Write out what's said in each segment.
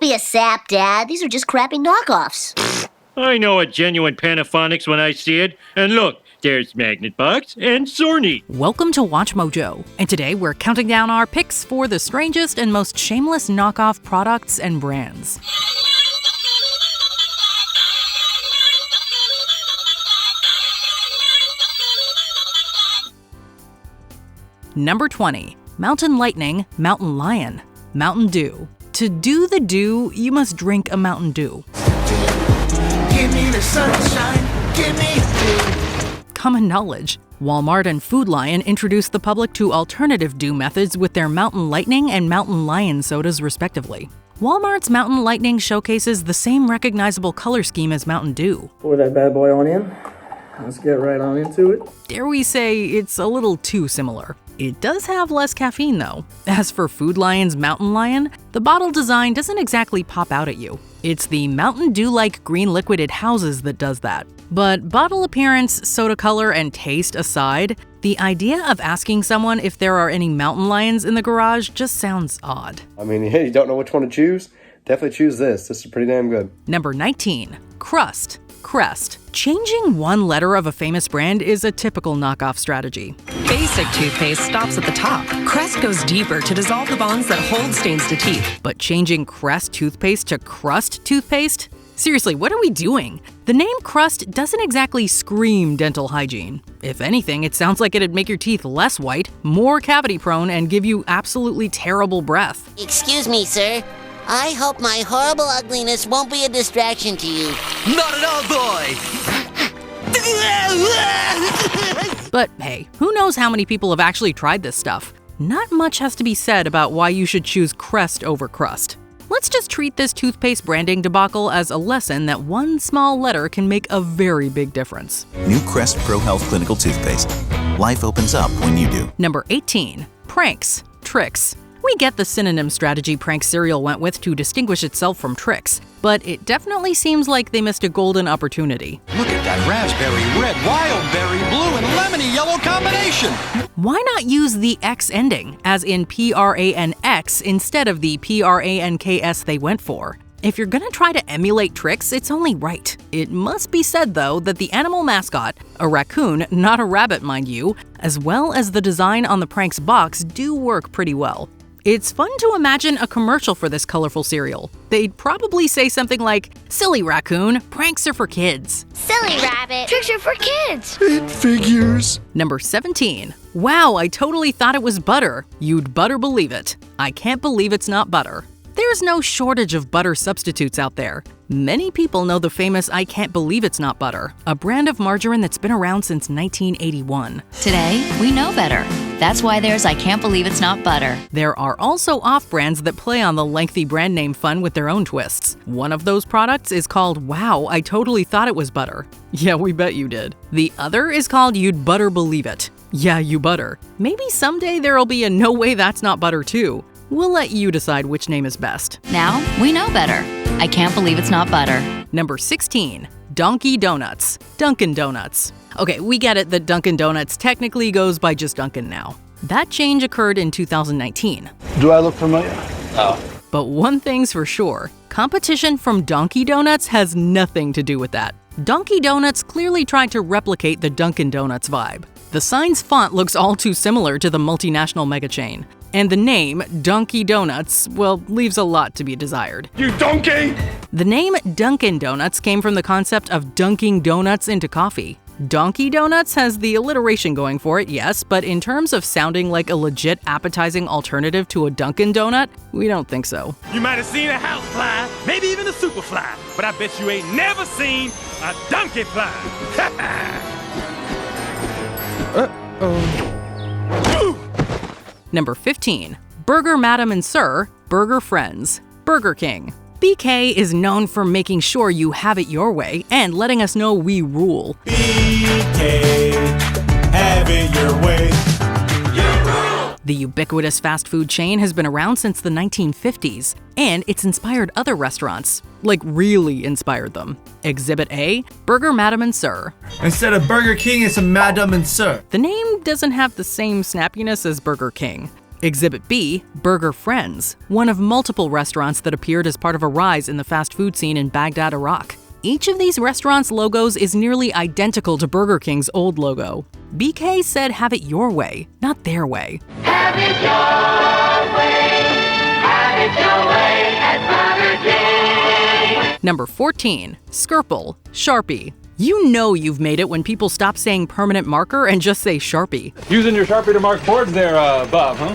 be a sap, Dad. These are just crappy knockoffs. I know a genuine Panaphonics when I see it. And look, there's Magnet Box and Zorny. Welcome to WatchMojo, and today we're counting down our picks for the strangest and most shameless knockoff products and brands. Number 20. Mountain Lightning, Mountain Lion, Mountain Dew. To do the dew, you must drink a Mountain Dew. Give me the sunshine, give me dew. Common knowledge. Walmart and Food Lion introduced the public to alternative dew methods with their Mountain Lightning and Mountain Lion sodas, respectively. Walmart's Mountain Lightning showcases the same recognizable color scheme as Mountain Dew. Pour that bad boy on in. Let's get right on into it. Dare we say it's a little too similar. It does have less caffeine, though. As for Food Lion's Mountain Lion, the bottle design doesn't exactly pop out at you. It's the Mountain Dew-like green liquid it houses that does that. But bottle appearance, soda color, and taste aside, the idea of asking someone if there are any mountain lions in the garage just sounds odd. I mean, yeah, you don't know which one to choose? Definitely choose this. This is pretty damn good. Number 19. Crust. Crest. Changing one letter of a famous brand is a typical knockoff strategy. Basic toothpaste stops at the top. Crest goes deeper to dissolve the bonds that hold stains to teeth. But changing Crest toothpaste to Crust toothpaste? Seriously, what are we doing? The name Crust doesn't exactly scream dental hygiene. If anything, it sounds like it'd make your teeth less white, more cavity prone, and give you absolutely terrible breath. Excuse me, sir. I hope my horrible ugliness won't be a distraction to you. Not at all, boy. But hey, who knows how many people have actually tried this stuff? Not much has to be said about why you should choose Crest over Crust. Let's just treat this toothpaste branding debacle as a lesson that one small letter can make a very big difference. New Crest Pro Health Clinical Toothpaste. Life opens up when you do. Number 18. Pranks. Tricks. We get the synonym strategy prank cereal went with to distinguish itself from Trix, but it definitely seems like they missed a golden opportunity. Look at that raspberry red, wild berry blue, and lemony yellow combination! Why not use the X ending, as in PRANX, instead of the PRANKS they went for? If you're gonna try to emulate Trix, it's only right. It must be said, though, that the animal mascot, a raccoon, not a rabbit mind you, as well as the design on the Pranks box do work pretty well. It's fun to imagine a commercial for this colorful cereal. They'd probably say something like, "Silly raccoon, pranks are for kids." Silly rabbit. Tricks are for kids. It figures. Number 17. Wow, I totally thought it was butter. You'd better believe it. I can't believe it's not butter. There's no shortage of butter substitutes out there. Many people know the famous I Can't Believe It's Not Butter, a brand of margarine that's been around since 1981. Today, we know better. That's why there's I Can't Believe It's Not Butter. There are also off-brands that play on the lengthy brand name fun with their own twists. One of those products is called Wow, I Totally Thought It Was Butter. Yeah, we bet you did. The other is called You'd Butter Believe It. Yeah, you butter. Maybe someday there'll be a No Way That's Not Butter too. We'll let you decide which name is best. Now, we know better. I Can't Believe It's Not Butter. Number 16. Donkey Donuts. Dunkin' Donuts. Okay, we get it that Dunkin' Donuts technically goes by just Dunkin' now. That change occurred in 2019. Do I look familiar? Oh. But one thing's for sure, competition from Donkey Donuts has nothing to do with that. Donkey Donuts clearly tried to replicate the Dunkin' Donuts vibe. The sign's font looks all too similar to the multinational mega chain. And the name, Donkey Donuts, well, leaves a lot to be desired. You donkey! The name Dunkin' Donuts came from the concept of dunking donuts into coffee. Donkey Donuts has the alliteration going for it, yes, but in terms of sounding like a legit appetizing alternative to a Dunkin' Donut, we don't think so. You might have seen a housefly, maybe even a superfly, but I bet you ain't never seen a donkey fly. Number 15. Burger Madam and Sir, Burger Friends, Burger King. BK is known for making sure you have it your way and letting us know we rule. BK, have it your way. You rule! The ubiquitous fast food chain has been around since the 1950s, and it's inspired other restaurants. Like, really inspired them. Exhibit A, Burger Madam and Sir. Instead of Burger King, it's a Madam and Sir. The name doesn't have the same snappiness as Burger King. Exhibit B, Burger Friends, one of multiple restaurants that appeared as part of a rise in the fast food scene in Baghdad, Iraq. Each of these restaurants' logos is nearly identical to Burger King's old logo. BK said have it your way, not their way. Have it your way. Have it your way at Burger King. Number 14, Skirple, Sharpie. You know you've made it when people stop saying permanent marker and just say Sharpie. Using your Sharpie to mark boards there, Bob, huh?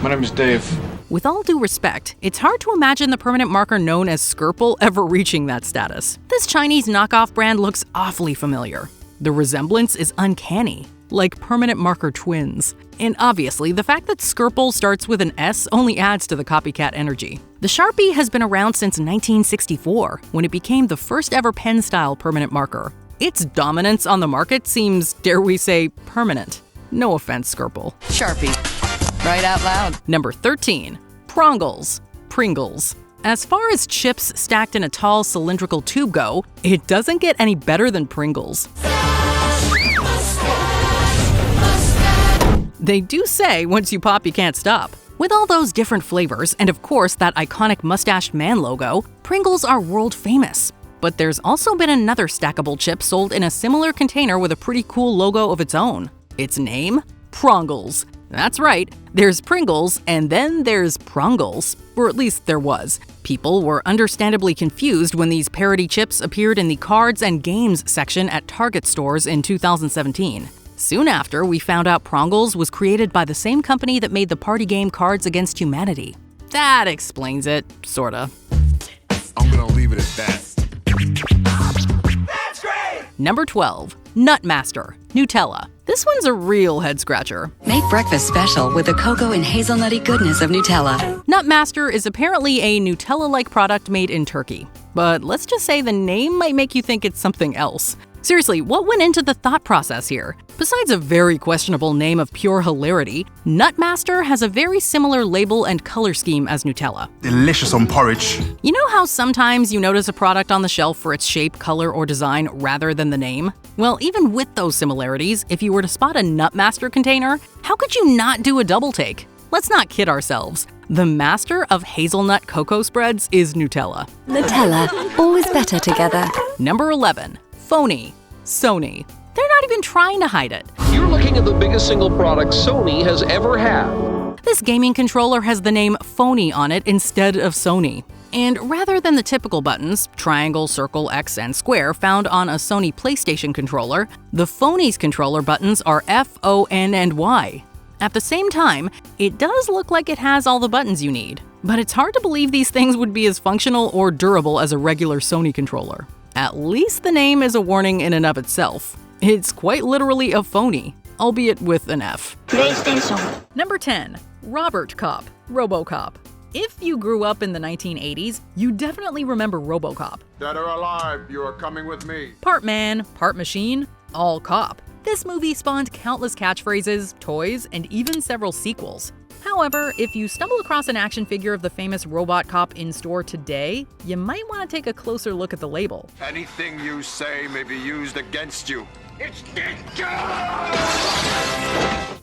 My name is Dave. With all due respect, it's hard to imagine the permanent marker known as Skirple ever reaching that status. This Chinese knockoff brand looks awfully familiar. The resemblance is uncanny, like permanent marker twins. And obviously, the fact that Skirple starts with an S only adds to the copycat energy. The Sharpie has been around since 1964, when it became the first ever pen-style permanent marker. Its dominance on the market seems, dare we say, permanent. No offense, Skirple. Sharpie. Right out loud. Number 13, Prongles, Pringles. As far as chips stacked in a tall cylindrical tube go, it doesn't get any better than Pringles. They do say once you pop, you can't stop. With all those different flavors, and of course that iconic mustached man logo, Pringles are world famous. But there's also been another stackable chip sold in a similar container with a pretty cool logo of its own. Its name? Prongles. That's right, there's Pringles and then there's Prongles, or at least there was. People were understandably confused when these parody chips appeared in the cards and games section at Target stores in 2017. Soon after, we found out Prongles was created by the same company that made the party game Cards Against Humanity. That explains it, sorta. I'm gonna leave it at that. That's great! Number 12, Nutmaster, Nutella. This one's a real head-scratcher. Make breakfast special with the cocoa and hazelnutty goodness of Nutella. Nutmaster is apparently a Nutella-like product made in Turkey. But let's just say the name might make you think it's something else. Seriously, what went into the thought process here? Besides a very questionable name of pure hilarity, Nutmaster has a very similar label and color scheme as Nutella. Delicious on porridge. You know how sometimes you notice a product on the shelf for its shape, color, or design rather than the name? Well, even with those similarities, if you were to spot a Nutmaster container, how could you not do a double take? Let's not kid ourselves. The master of hazelnut cocoa spreads is Nutella. Nutella, always better together. Number 11. Phony, Sony. They're not even trying to hide it. You're looking at the biggest single product Sony has ever had. This gaming controller has the name Phony on it instead of Sony. And rather than the typical buttons, triangle, circle, X, and square found on a Sony PlayStation controller, the Phony's controller buttons are F, O, N, and Y. At the same time, it does look like it has all the buttons you need, but it's hard to believe these things would be as functional or durable as a regular Sony controller. At least the name is a warning in and of itself. It's quite literally a phony, albeit with an F. PlayStation. Number 10. Robocop, Robocop. If you grew up in the 1980s, you definitely remember Robocop. Dead or alive, you are coming with me. Part man, part machine, all cop. This movie spawned countless catchphrases, toys, and even several sequels. However, if you stumble across an action figure of the famous Robot Cop in store today, you might want to take a closer look at the label. Anything you say may be used against you. It's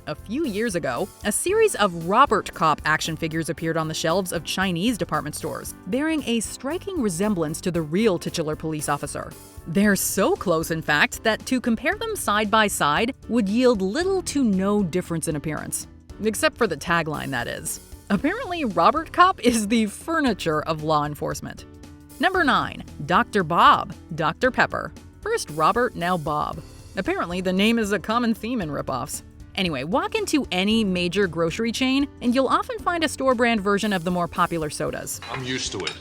A few years ago, a series of Robot Cop action figures appeared on the shelves of Chinese department stores, bearing a striking resemblance to the real titular police officer. They're so close, in fact, that to compare them side by side would yield little to no difference in appearance. Except for the tagline, that is. Apparently, Robot Cop is the furniture of law enforcement. Number 9. Dr. Bob, Dr. Pepper. First Robert, now Bob. Apparently, the name is a common theme in ripoffs. Anyway, walk into any major grocery chain, and you'll often find a store brand version of the more popular sodas. I'm used to it.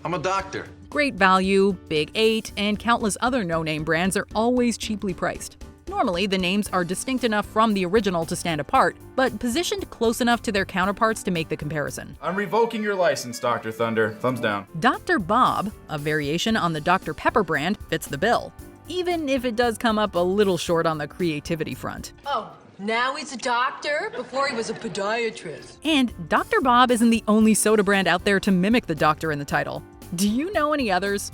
I'm a doctor. Great Value, Big 8, and countless other no-name brands are always cheaply priced. Normally, the names are distinct enough from the original to stand apart, but positioned close enough to their counterparts to make the comparison. I'm revoking your license, Dr. Thunder. Thumbs down. Dr. Bob, a variation on the Dr. Pepper brand, fits the bill, even if it does come up a little short on the creativity front. Oh, now he's a doctor? Before he was a podiatrist. And Dr. Bob isn't the only soda brand out there to mimic the doctor in the title. Do you know any others?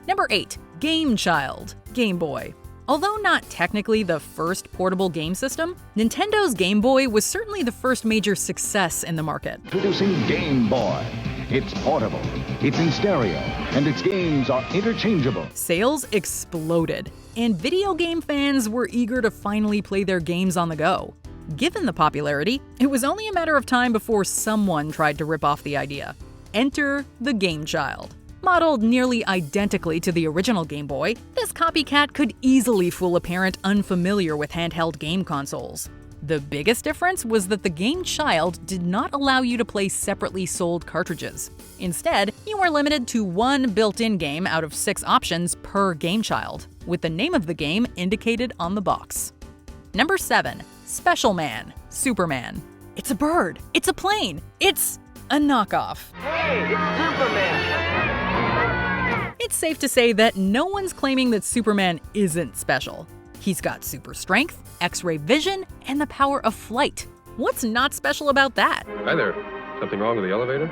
Number 8. Game Child, Game Boy. Although not technically the first portable game system, Nintendo's Game Boy was certainly the first major success in the market. Introducing Game Boy. It's portable, it's in stereo, and its games are interchangeable. Sales exploded, and video game fans were eager to finally play their games on the go. Given the popularity, it was only a matter of time before someone tried to rip off the idea. Enter the Game Child. Modeled nearly identically to the original Game Boy, this copycat could easily fool a parent unfamiliar with handheld game consoles. The biggest difference was that the Game Child did not allow you to play separately sold cartridges. Instead, you were limited to one built-in game out of 6 options per Game Child, with the name of the game indicated on the box. Number 7. Specialman, Superman. It's a bird, it's a plane, it's a knockoff. Hey, it's Superman! It's safe to say that no one's claiming that Superman isn't special. He's got super strength, X-ray vision, and the power of flight. What's not special about that? Hi there. Something wrong with the elevator?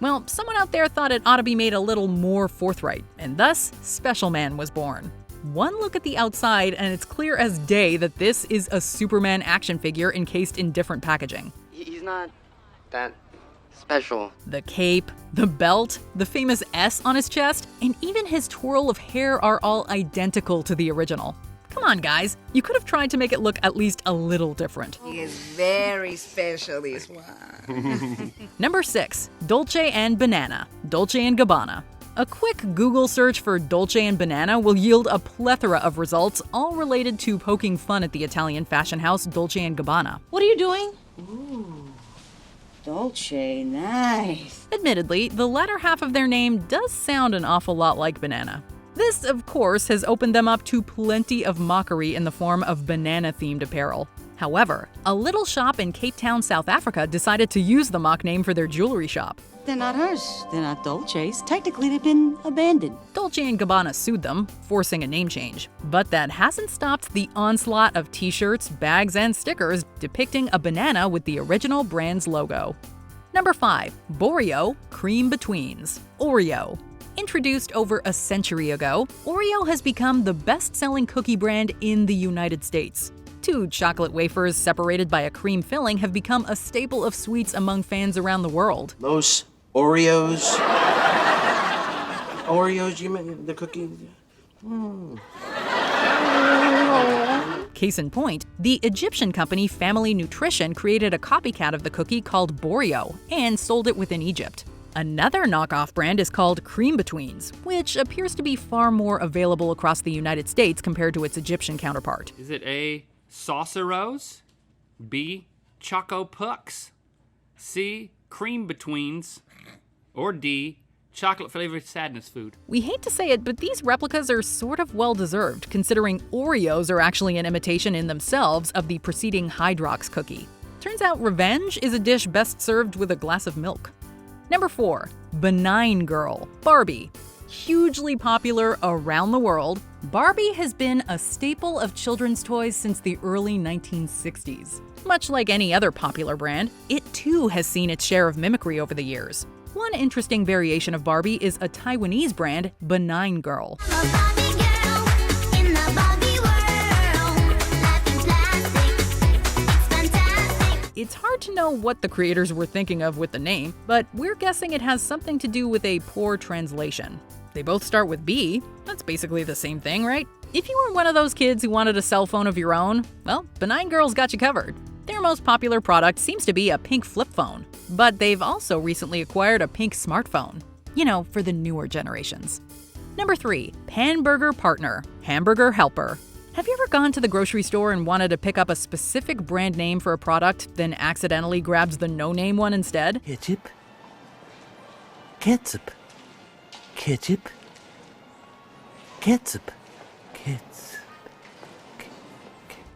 Well, someone out there thought it ought to be made a little more forthright, and thus, Specialman was born. One look at the outside, and it's clear as day that this is a Superman action figure encased in different packaging. He's not that special. The cape, the belt, the famous S on his chest, and even his twirl of hair are all identical to the original. Come on, guys. You could have tried to make it look at least a little different. He is very special, this one. Number 6. Dolce and Banana, Dolce and Gabbana. A quick Google search for Dolce and Banana will yield a plethora of results, all related to poking fun at the Italian fashion house Dolce and Gabbana. What are you doing? Ooh, Dolce, nice. Admittedly, the latter half of their name does sound an awful lot like banana. This, of course, has opened them up to plenty of mockery in the form of banana-themed apparel. However, a little shop in Cape Town, South Africa decided to use the mock name for their jewelry shop. They're not hers. They're not Dolce's. Technically, they've been abandoned. Dolce & Gabbana sued them, forcing a name change. But that hasn't stopped the onslaught of t-shirts, bags, and stickers depicting a banana with the original brand's logo. Number 5. Boreo Cream Betweens, Oreo. Introduced over a century ago, Oreo has become the best-selling cookie brand in the United States. 2 chocolate wafers separated by a cream filling have become a staple of sweets among fans around the world. Those Oreos. Oreos, you mean the cookie? Case in point, the Egyptian company Family Nutrition created a copycat of the cookie called Boreo and sold it within Egypt. Another knockoff brand is called Cream Betweens, which appears to be far more available across the United States compared to its Egyptian counterpart. Is it A. Sauceros, B. Choco Pucks, C. Cream Betweens, or D. Chocolate-flavored sadness food? We hate to say it, but these replicas are sort of well-deserved, considering Oreos are actually an imitation in themselves of the preceding Hydrox cookie. Turns out revenge is a dish best served with a glass of milk. Number 4. Benign Girl, Barbie. Hugely popular around the world, Barbie has been a staple of children's toys since the early 1960s. Much like any other popular brand, it too has seen its share of mimicry over the years. One interesting variation of Barbie is a Taiwanese brand, Benign Girl. It's hard to know what the creators were thinking of with the name, but we're guessing it has something to do with a poor translation. They both start with B. That's basically the same thing, right? If you were one of those kids who wanted a cell phone of your own, well, Benign Girl's got you covered. Their most popular product seems to be a pink flip phone, but they've also recently acquired a pink smartphone. You know, for the newer generations. Number 3. Panburger Partner, Hamburger Helper. Have you ever gone to the grocery store and wanted to pick up a specific brand name for a product, then accidentally grabbed the no-name one instead? Ketchup. Ketchup. Ketchup. Ketchup. Ketchup.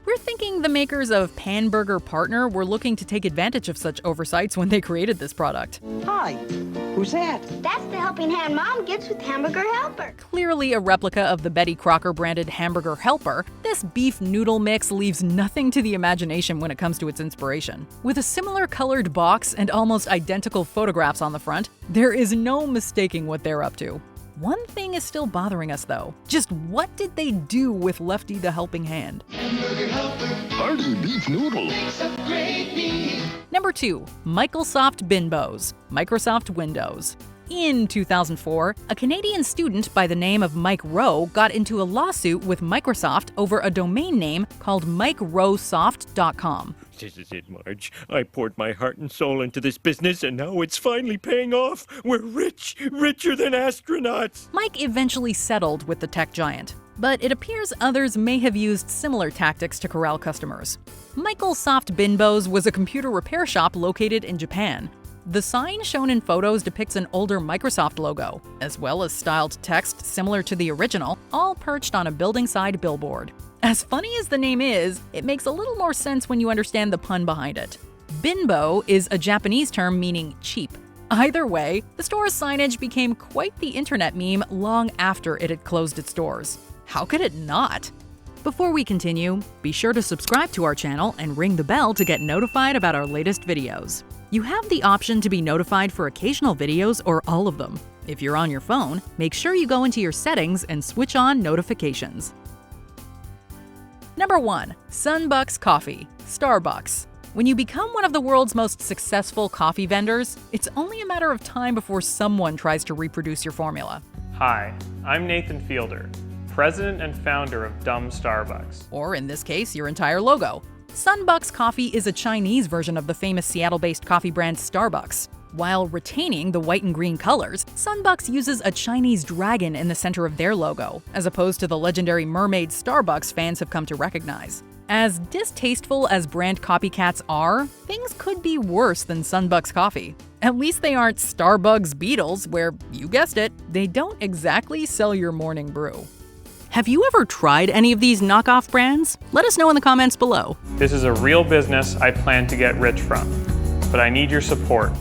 We're thinking the makers of Panburger Partner were looking to take advantage of such oversights when they created this product. Hi, who's that? That's the helping hand Mom gets with Hamburger Helper. Clearly a replica of the Betty Crocker branded Hamburger Helper, this beef noodle mix leaves nothing to the imagination when it comes to its inspiration. With a similar colored box and almost identical photographs on the front, there is no mistaking what they're up to. One thing is still bothering us though. Just what did they do with Lefty the Helping Hand? Hearty beef noodle. Number 2. MichaelSoft Binbows, Microsoft Windows. In 2004, a Canadian student by the name of Mike Rowe got into a lawsuit with Microsoft over a domain name called MicheRoweSoft.com. This is it, Marge. I poured my heart and soul into this business, and now it's finally paying off. We're rich, richer than astronauts. Mike eventually settled with the tech giant, but it appears others may have used similar tactics to corral customers. MichaelSoft Binbows was a computer repair shop located in Japan. The sign shown in photos depicts an older Microsoft logo, as well as styled text similar to the original, all perched on a building-side billboard. As funny as the name is, it makes a little more sense when you understand the pun behind it. Binbo is a Japanese term meaning cheap. Either way, the store's signage became quite the internet meme long after it had closed its doors. How could it not? Before we continue, be sure to subscribe to our channel and ring the bell to get notified about our latest videos. You have the option to be notified for occasional videos or all of them. If you're on your phone, make sure you go into your settings and switch on notifications. Number 1. Sunbucks Coffee, Starbucks. When you become one of the world's most successful coffee vendors, it's only a matter of time before someone tries to reproduce your formula. Hi, I'm Nathan Fielder, president and founder of Dumb Starbucks. Or in this case, your entire logo. Sunbucks Coffee is a Chinese version of the famous Seattle-based coffee brand Starbucks. While retaining the white and green colors, Sunbucks uses a Chinese dragon in the center of their logo, as opposed to the legendary mermaid Starbucks fans have come to recognize. As distasteful as brand copycats are, things could be worse than Sunbucks Coffee. At least they aren't Starbucks Beetles, where, you guessed it, they don't exactly sell your morning brew. Have you ever tried any of these knockoff brands? Let us know in the comments below. This is a real business I plan to get rich from, but I need your support.